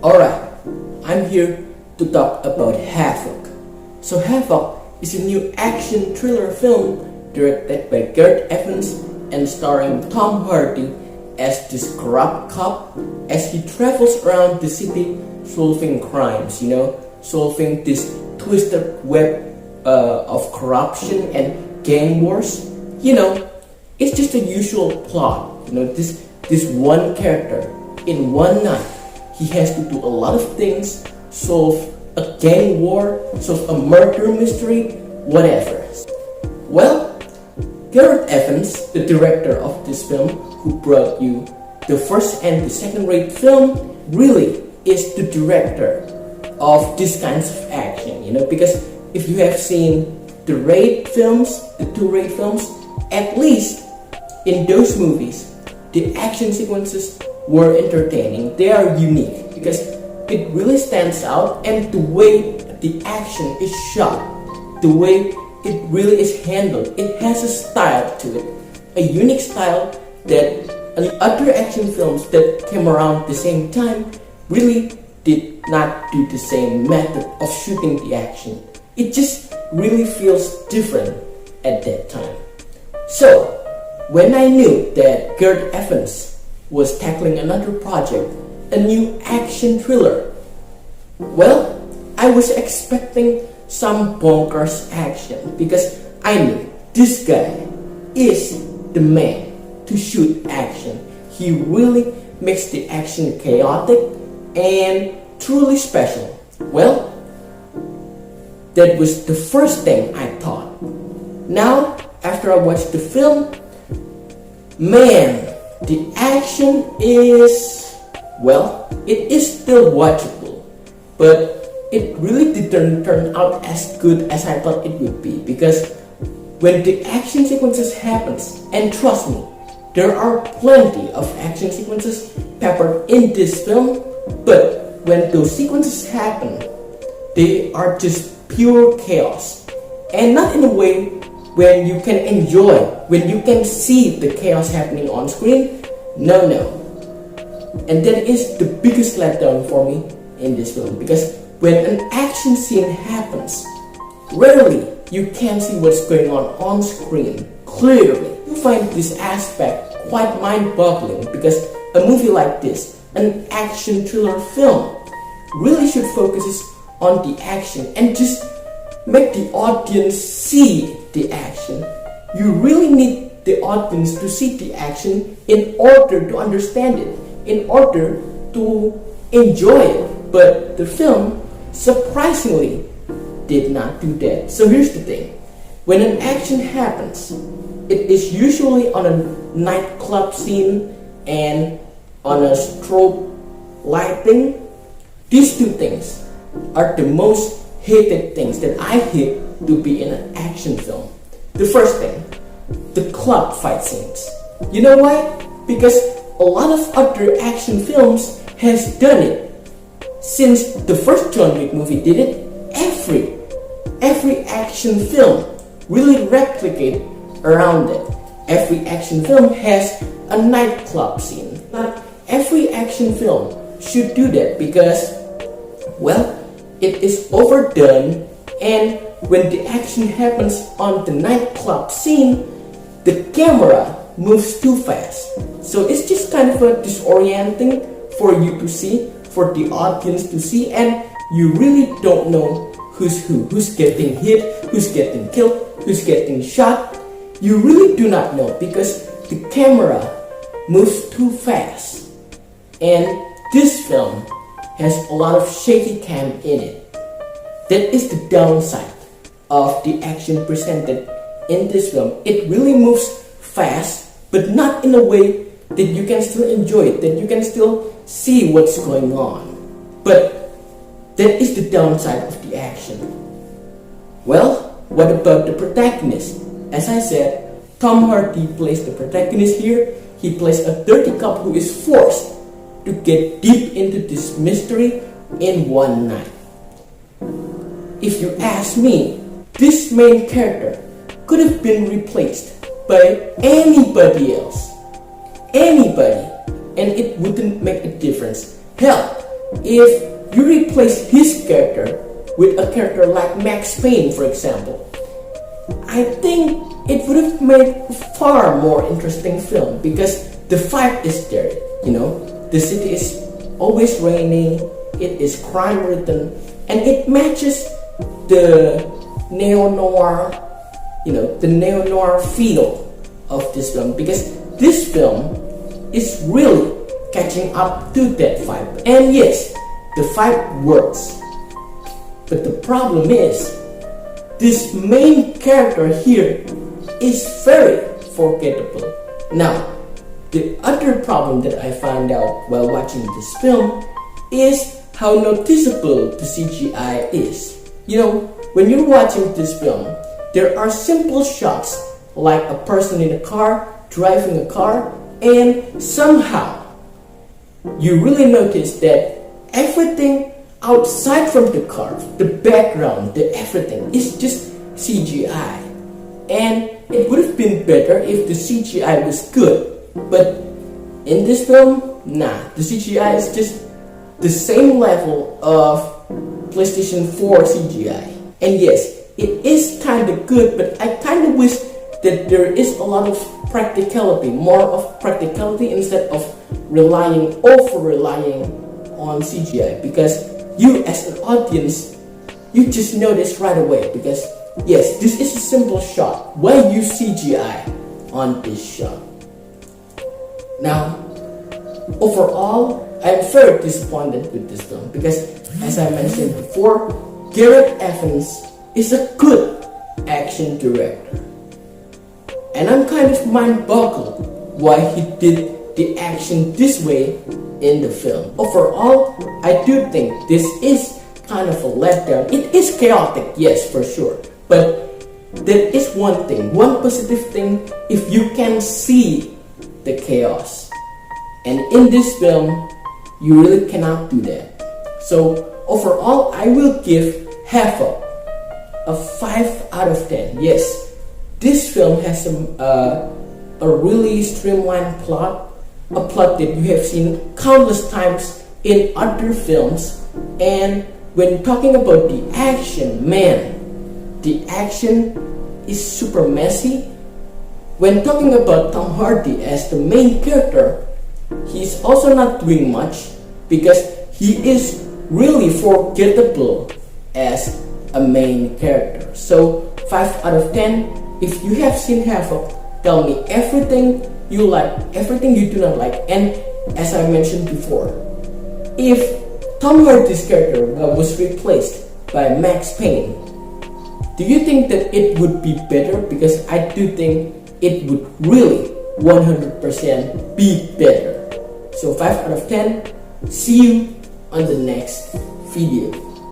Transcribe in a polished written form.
Alright, I'm here to talk about Havoc. So Havoc is a new action thriller film directed by Gereth Evans and starring Tom Hardy as this corrupt cop as he travels around the city solving crimes, solving this twisted web of corruption and gang wars. It's just a usual plot. This one character in one night, he has to do a lot of things, solve a gang war, solve a murder mystery, whatever. Well, Gereth Evans, the director of this film, who brought you the first and the second-rate film, really is the director of these kinds of action, because if you have seen the two-rate films, at least in those movies, the action sequences were entertaining. They are unique because it really stands out, and the way the action is shot, the way it really is handled, it has a style to it, a unique style that the other action films that came around the same time really did not do the same method of shooting the action. It just really feels different at that time. So, when I knew that Gereth Evans was tackling another project, a new action thriller, well, I was expecting some bonkers action because I knew this guy is the man to shoot action. He really makes the action chaotic and truly special. Well, that was the first thing I thought. Now, after I watched the film, man, the action is, well, it is still watchable, but it really didn't turn out as good as I thought it would be, because when the action sequences happens, and trust me, there are plenty of action sequences peppered in this film, but when those sequences happen, they are just pure chaos, and not in a way when you can enjoy, when you can see the chaos happening on screen. No. And that is the biggest letdown for me in this film, because when an action scene happens, rarely you can see what's going on screen clearly. You find this aspect quite mind-boggling, because a movie like this, an action thriller film, really should focus on the action and just make the audience see the action. You really need the audience to see the action in order to understand it, in order to enjoy it. But the film surprisingly did not do that. So here's the thing. When an action happens, it is usually on a nightclub scene and on a strobe lighting. These two things are the most hated things that I hate to be in an action film. The first thing, the club fight scenes. You know why? Because a lot of other action films has done it. Since the first John Wick movie did it, every action film really replicate around it. Every action film has a nightclub scene. Not every action film should do that because, well, it is overdone, and when the action happens on the nightclub scene, the camera moves too fast. So it's just kind of a disorienting for you to see, for the audience to see, and you really don't know who's getting hit, who's getting killed, who's getting shot. You really do not know because the camera moves too fast. And this film has a lot of shaky cam in it. That is the downside of the action presented in this film. It really moves fast, but not in a way that you can still enjoy it, that you can still see what's going on. But that is the downside of the action. Well, what about the protagonist? As I said, Tom Hardy plays the protagonist here. He plays a dirty cop who is forced to get deep into this mystery in one night. If you ask me, this main character could have been replaced by anybody else. Anybody. And it wouldn't make a difference. Hell, if you replace his character with a character like Max Payne, for example, I think it would have made a far more interesting film because the vibe is there, the city is always raining, it is crime-ridden, and it matches the neo-noir, the neo-noir feel of this film, because this film is really catching up to that vibe. And yes, the vibe works, but the problem is this main character here is very forgettable. Now, the other problem that I found out while watching this film is how noticeable the CGI is. When you're watching this film, there are simple shots like a person in a car driving a car, and somehow you really notice that everything outside from the car, the background, the everything is just CGI. And it would have been better if the CGI was good, but in this film, nah, the CGI is just the same level of PlayStation 4 CGI. And yes, it is kind of good, but I kind of wish that there is a lot of practicality, more of practicality instead of over-relying on CGI, because you as an audience, you just notice right away, because yes, this is a simple shot. Why use CGI on this shot? Now, overall, I'm very disappointed with this film because, as I mentioned before, Gereth Evans is a good action director. And I'm kind of mind-boggled why he did the action this way in the film. Overall, I do think this is kind of a letdown. It is chaotic, yes, for sure. But there is one thing, one positive thing, if you can see the chaos. And in this film, you really cannot do that. So overall, I will give Havoc a 5 out of 10. Yes, this film has a really streamlined plot, a plot that you have seen countless times in other films. And when talking about the action, man, the action is super messy. When talking about Tom Hardy as the main character, he's also not doing much because he is really forgettable as a main character. So 5 out of 10. If you have seen Havoc, tell me everything you like, everything you do not like. And as I mentioned before, if Tom Hardy's character was replaced by Max Payne, do you think that it would be better? Because I do think it would really 100% be better. So 5 out of 10. See you on the next video.